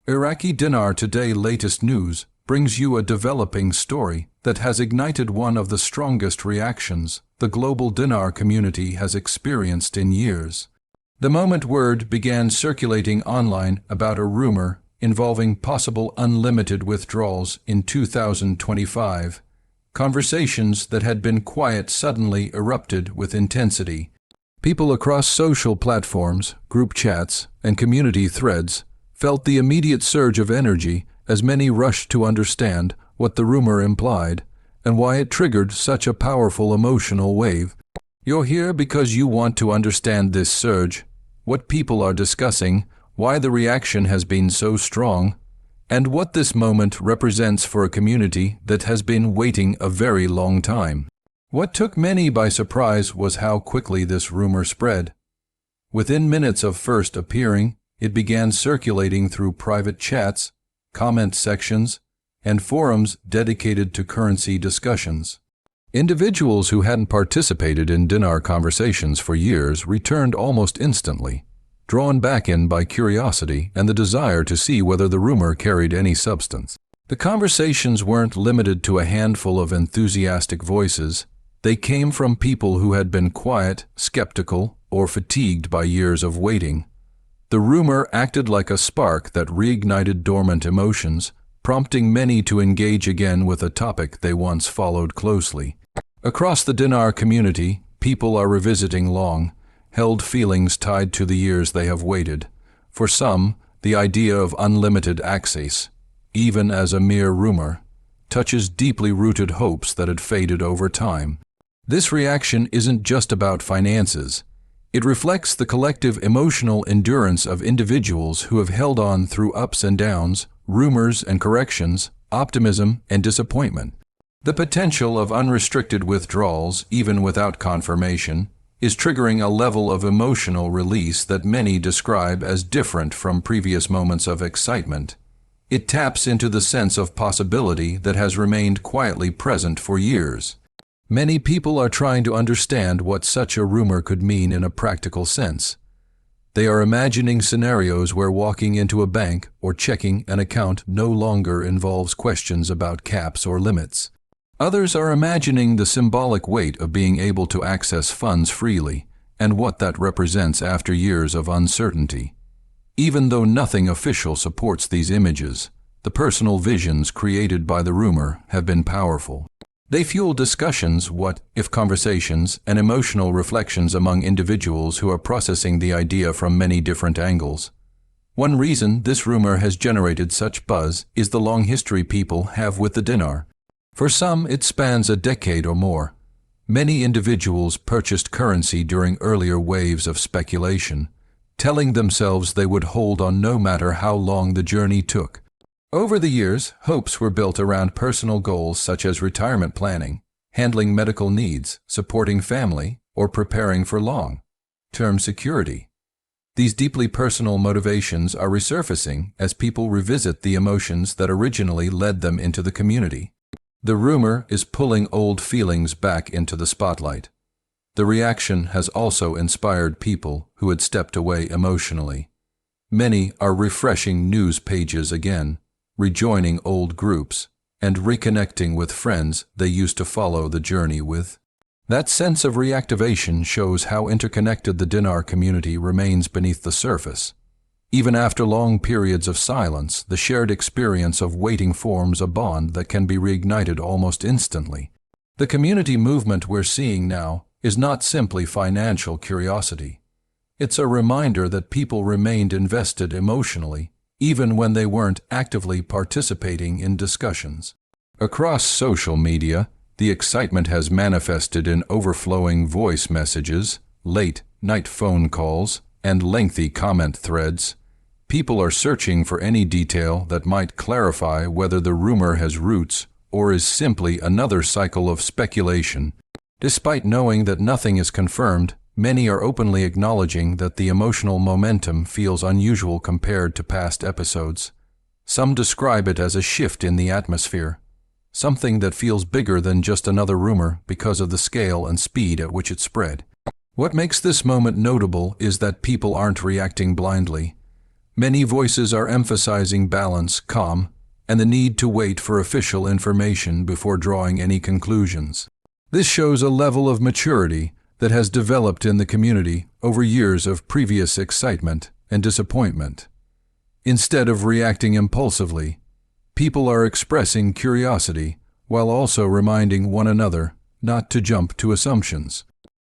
Iraqi Dinar Today latest news brings you a developing story that has ignited one of the strongest reactions the global dinar community has experienced in years. The moment word began circulating online about a rumor involving possible unlimited withdrawals in 2025, conversations that had been quiet suddenly erupted with intensity. People across social platforms, group chats, and community threads felt the immediate surge of energy as many rushed to understand what the rumor implied and why it triggered such a powerful emotional wave. You're here because you want to understand this surge, what people are discussing, why the reaction has been so strong, and what this moment represents for a community that has been waiting a very long time. What took many by surprise was how quickly this rumor spread. Within minutes of first appearing, it began circulating through private chats, comment sections, and forums dedicated to currency discussions. Individuals who hadn't participated in dinar conversations for years returned almost instantly, drawn back in by curiosity and the desire to see whether the rumor carried any substance. The conversations weren't limited to a handful of enthusiastic voices. They came from people who had been quiet, skeptical, or fatigued by years of waiting. The rumor acted like a spark that reignited dormant emotions, prompting many to engage again with a topic they once followed closely. Across the dinar community, people are revisiting long-held feelings tied to the years they have waited. For some, the idea of unlimited access, even as a mere rumor, touches deeply rooted hopes that had faded over time. This reaction isn't just about finances. It reflects the collective emotional endurance of individuals who have held on through ups and downs, rumors and corrections, optimism and disappointment. The potential of unrestricted withdrawals, even without confirmation, is triggering a level of emotional release that many describe as different from previous moments of excitement. It taps into the sense of possibility that has remained quietly present for years. Many people are trying to understand what such a rumor could mean in a practical sense. They are imagining scenarios where walking into a bank or checking an account no longer involves questions about caps or limits. Others are imagining the symbolic weight of being able to access funds freely and what that represents after years of uncertainty. Even though nothing official supports these images, the personal visions created by the rumor have been powerful. They fuel discussions, what-if conversations, and emotional reflections among individuals who are processing the idea from many different angles. One reason this rumor has generated such buzz is the long history people have with the dinar. For some, it spans a decade or more. Many individuals purchased currency during earlier waves of speculation, telling themselves they would hold on no matter how long the journey took. Over the years, hopes were built around personal goals such as retirement planning, handling medical needs, supporting family, or preparing for long-term security. These deeply personal motivations are resurfacing as people revisit the emotions that originally led them into the community. The rumor is pulling old feelings back into the spotlight. The reaction has also inspired people who had stepped away emotionally. Many are refreshing news pages again, rejoining old groups, and reconnecting with friends they used to follow the journey with. That sense of reactivation shows how interconnected the dinar community remains beneath the surface. Even after long periods of silence, the shared experience of waiting forms a bond that can be reignited almost instantly. The community movement we're seeing now is not simply financial curiosity. It's a reminder that people remained invested emotionally, even when they weren't actively participating in discussions. Across social media, the excitement has manifested in overflowing voice messages, late-night phone calls, and lengthy comment threads. People are searching for any detail that might clarify whether the rumor has roots or is simply another cycle of speculation. Despite knowing that nothing is confirmed, many are openly acknowledging that the emotional momentum feels unusual compared to past episodes. Some describe it as a shift in the atmosphere, something that feels bigger than just another rumor because of the scale and speed at which it spread. What makes this moment notable is that people aren't reacting blindly. Many voices are emphasizing balance, calm, and the need to wait for official information before drawing any conclusions. This shows a level of maturity that has developed in the community over years of previous excitement and disappointment. Instead of reacting impulsively, people are expressing curiosity while also reminding one another not to jump to assumptions.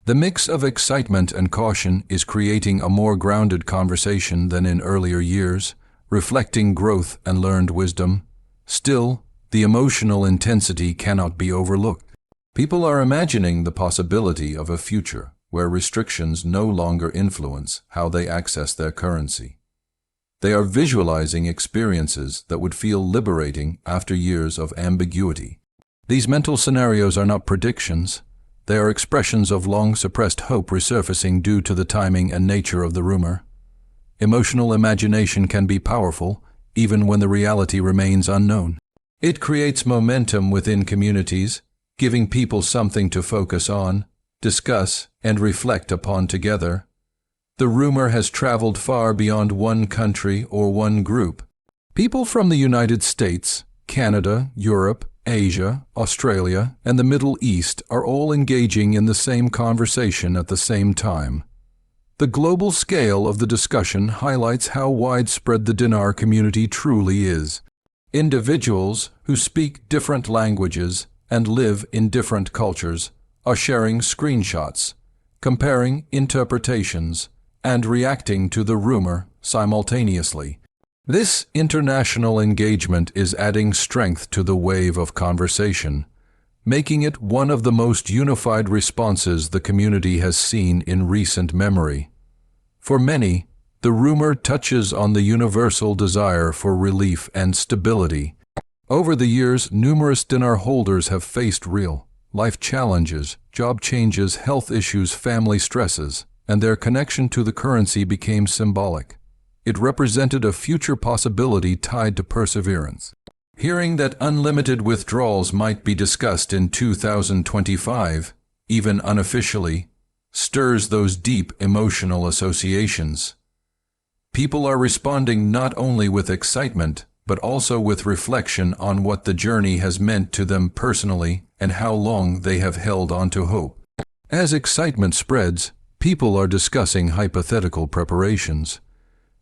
The mix of excitement and caution is creating a more grounded conversation than in earlier years, reflecting growth and learned wisdom. Still, the emotional intensity cannot be overlooked. People are imagining the possibility of a future where restrictions no longer influence how they access their currency. They are visualizing experiences that would feel liberating after years of ambiguity. These mental scenarios are not predictions. They are expressions of long-suppressed hope resurfacing due to the timing and nature of the rumor. Emotional imagination can be powerful, even when the reality remains unknown. It creates momentum within communities, giving people something to focus on, discuss, and reflect upon together. The rumor has traveled far beyond one country or one group. People from the United States, Canada, Europe, Asia, Australia, and the Middle East are all engaging in the same conversation at the same time. The global scale of the discussion highlights how widespread the Dinar community truly is. Individuals who speak different languages and live in different cultures are sharing screenshots, comparing interpretations, and reacting to the rumor simultaneously. This international engagement is adding strength to the wave of conversation, making it one of the most unified responses the community has seen in recent memory. For many, the rumor touches on the universal desire for relief and stability. Over the years, numerous dinar holders have faced real life challenges, job changes, health issues, family stresses, and their connection to the currency became symbolic. It represented a future possibility tied to perseverance. Hearing that unlimited withdrawals might be discussed in 2025, even unofficially, stirs those deep emotional associations. People are responding not only with excitement, but also with reflection on what the journey has meant to them personally and how long they have held on to hope. As excitement spreads, people are discussing hypothetical preparations.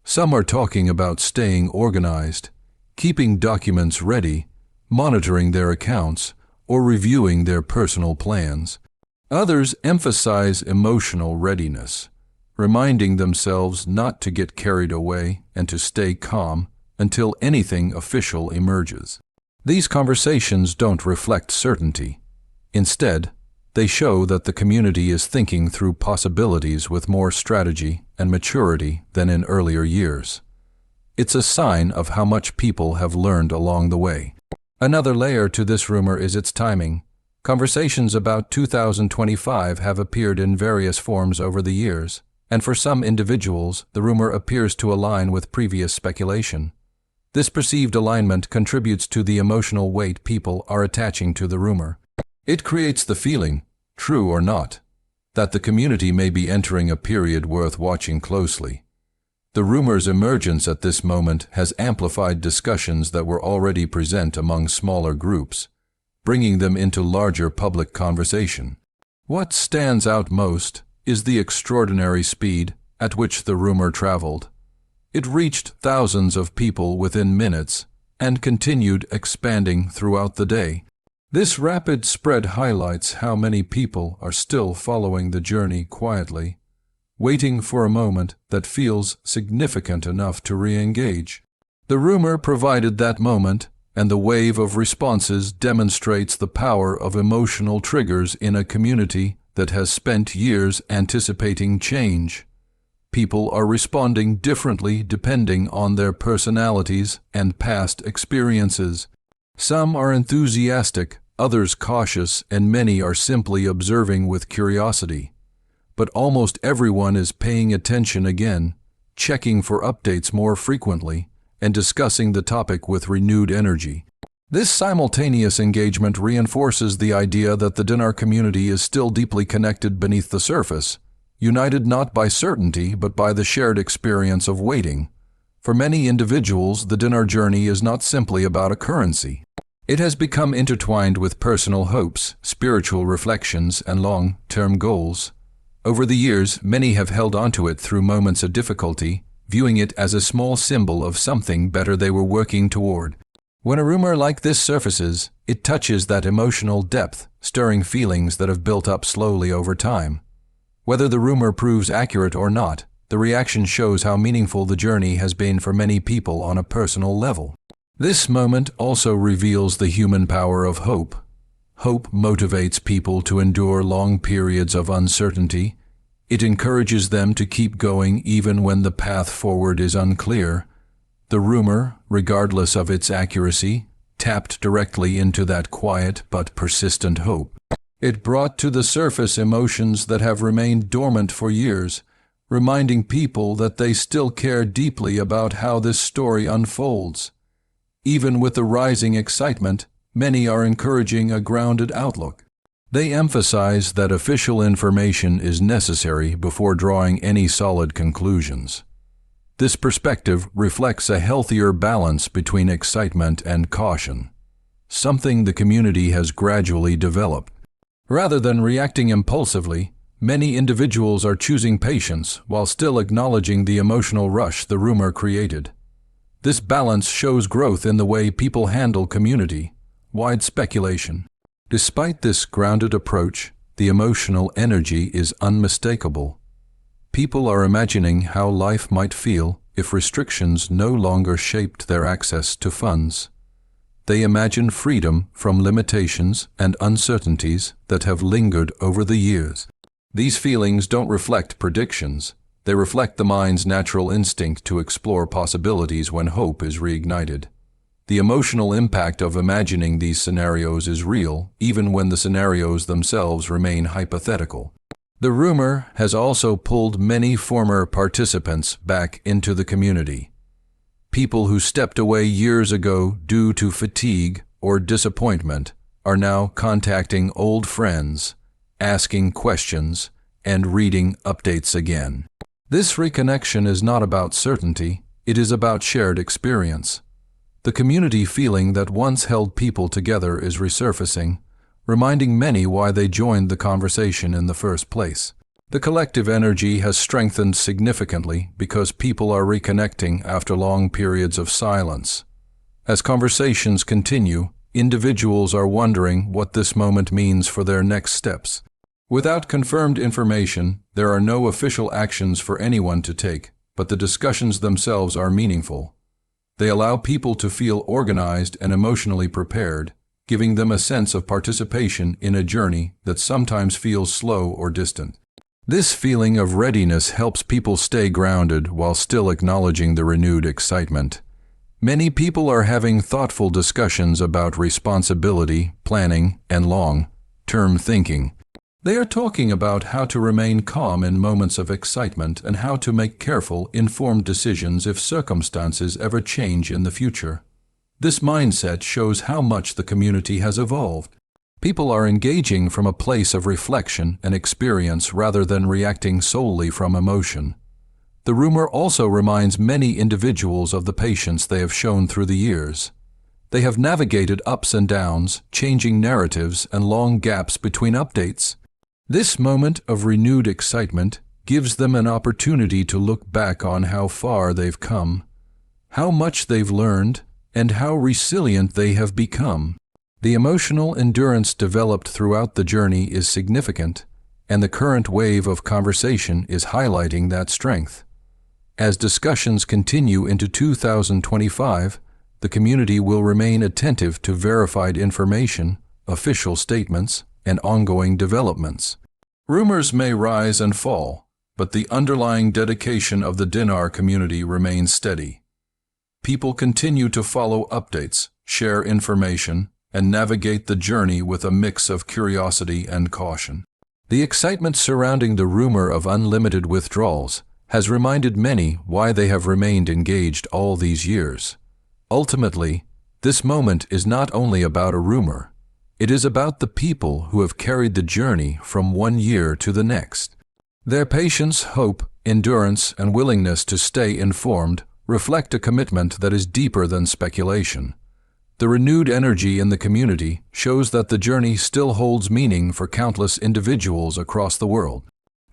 Some are talking about staying organized, keeping documents ready, monitoring their accounts, or reviewing their personal plans. Others emphasize emotional readiness, reminding themselves not to get carried away and to stay calm until anything official emerges. These conversations don't reflect certainty. Instead, they show that the community is thinking through possibilities with more strategy and maturity than in earlier years. It's a sign of how much people have learned along the way. Another layer to this rumor is its timing. Conversations about 2025 have appeared in various forms over the years, and for some individuals, the rumor appears to align with previous speculation. This perceived alignment contributes to the emotional weight people are attaching to the rumor. It creates the feeling, true or not, that the community may be entering a period worth watching closely. The rumor's emergence at this moment has amplified discussions that were already present among smaller groups, bringing them into larger public conversation. What stands out most is the extraordinary speed at which the rumor traveled. It reached thousands of people within minutes and continued expanding throughout the day. This rapid spread highlights how many people are still following the journey quietly, waiting for a moment that feels significant enough to re-engage. The rumor provided that moment, and the wave of responses demonstrates the power of emotional triggers in a community that has spent years anticipating change. People are responding differently depending on their personalities and past experiences. Some are enthusiastic, others cautious, and many are simply observing with curiosity. But almost everyone is paying attention again, checking for updates more frequently, and discussing the topic with renewed energy. This simultaneous engagement reinforces the idea that the Dinar community is still deeply connected beneath the surface, united not by certainty but by the shared experience of waiting. For many individuals, the Dinar journey is not simply about a currency. It has become intertwined with personal hopes, spiritual reflections, and long-term goals. Over the years, many have held onto it through moments of difficulty, viewing it as a small symbol of something better they were working toward. When a rumor like this surfaces, it touches that emotional depth, stirring feelings that have built up slowly over time. Whether the rumor proves accurate or not, the reaction shows how meaningful the journey has been for many people on a personal level. This moment also reveals the human power of hope. Hope motivates people to endure long periods of uncertainty. It encourages them to keep going even when the path forward is unclear. The rumor, regardless of its accuracy, tapped directly into that quiet but persistent hope. It brought to the surface emotions that have remained dormant for years, reminding people that they still care deeply about how this story unfolds. Even with the rising excitement, many are encouraging a grounded outlook. They emphasize that official information is necessary before drawing any solid conclusions. This perspective reflects a healthier balance between excitement and caution, something the community has gradually developed. Rather than reacting impulsively, many individuals are choosing patience while still acknowledging the emotional rush the rumor created. This balance shows growth in the way people handle community-wide speculation. Despite this grounded approach, the emotional energy is unmistakable. People are imagining how life might feel if restrictions no longer shaped their access to funds. They imagine freedom from limitations and uncertainties that have lingered over the years. These feelings don't reflect predictions. They reflect the mind's natural instinct to explore possibilities when hope is reignited. The emotional impact of imagining these scenarios is real, even when the scenarios themselves remain hypothetical. The rumor has also pulled many former participants back into the community. People who stepped away years ago due to fatigue or disappointment are now contacting old friends, asking questions, and reading updates again. This reconnection is not about certainty, it is about shared experience. The community feeling that once held people together is resurfacing, reminding many why they joined the conversation in the first place. The collective energy has strengthened significantly because people are reconnecting after long periods of silence. As conversations continue, individuals are wondering what this moment means for their next steps. Without confirmed information, there are no official actions for anyone to take, but the discussions themselves are meaningful. They allow people to feel organized and emotionally prepared, giving them a sense of participation in a journey that sometimes feels slow or distant. This feeling of readiness helps people stay grounded while still acknowledging the renewed excitement. Many people are having thoughtful discussions about responsibility, planning, and long-term thinking. They are talking about how to remain calm in moments of excitement and how to make careful, informed decisions if circumstances ever change in the future. This mindset shows how much the community has evolved. People are engaging from a place of reflection and experience rather than reacting solely from emotion. The rumor also reminds many individuals of the patience they have shown through the years. They have navigated ups and downs, changing narratives, and long gaps between updates. This moment of renewed excitement gives them an opportunity to look back on how far they've come, how much they've learned, and how resilient they have become. The emotional endurance developed throughout the journey is significant, and the current wave of conversation is highlighting that strength. As discussions continue into 2025, the community will remain attentive to verified information, official statements, and ongoing developments. Rumors may rise and fall, but the underlying dedication of the Dinar community remains steady. People continue to follow updates, share information, and navigate the journey with a mix of curiosity and caution. The excitement surrounding the rumor of unlimited withdrawals has reminded many why they have remained engaged all these years. Ultimately, this moment is not only about a rumor. It is about the people who have carried the journey from one year to the next. Their patience, hope, endurance, and willingness to stay informed reflect a commitment that is deeper than speculation. The renewed energy in the community shows that the journey still holds meaning for countless individuals across the world.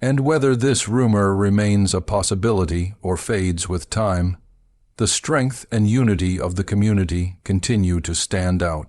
And whether this rumor remains a possibility or fades with time, the strength and unity of the community continue to stand out.